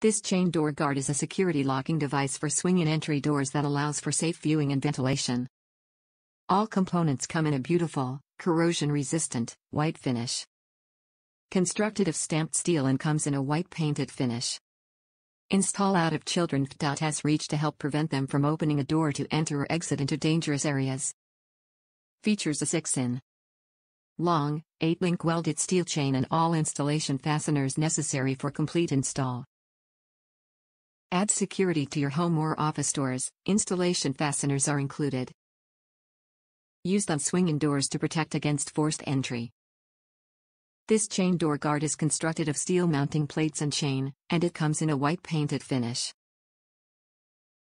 This chain door guard is a security locking device for swing-in entry doors that allows for safe viewing and ventilation. All components come in a beautiful, corrosion-resistant, white finish. Constructed of stamped steel and comes in a white painted finish. Install out of childrenft.s reach to help prevent them from opening a door to enter or exit into dangerous areas. Features a 6-in long, 8-link welded steel chain and all installation fasteners necessary for complete install. Add security to your home or office doors. Installation fasteners are included. Used on swing-in doors to protect against forced entry. This chain door guard is constructed of steel mounting plates and chain, and it comes in a white painted finish.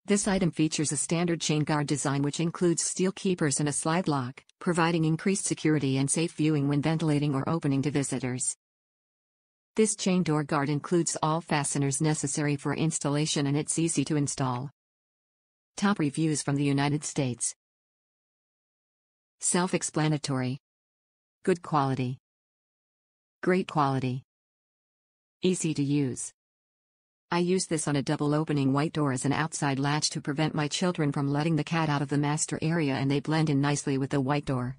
This item features a standard chain guard design which includes steel keepers and a slide lock, providing increased security and safe viewing when ventilating or opening to visitors. This chain door guard includes all fasteners necessary for installation and it's easy to install. Top reviews from the United States. Self-explanatory. Good quality. Great quality. Easy to use. I use this on a double opening white door as an outside latch to prevent my children from letting the cat out of the master area, and they blend in nicely with the white door.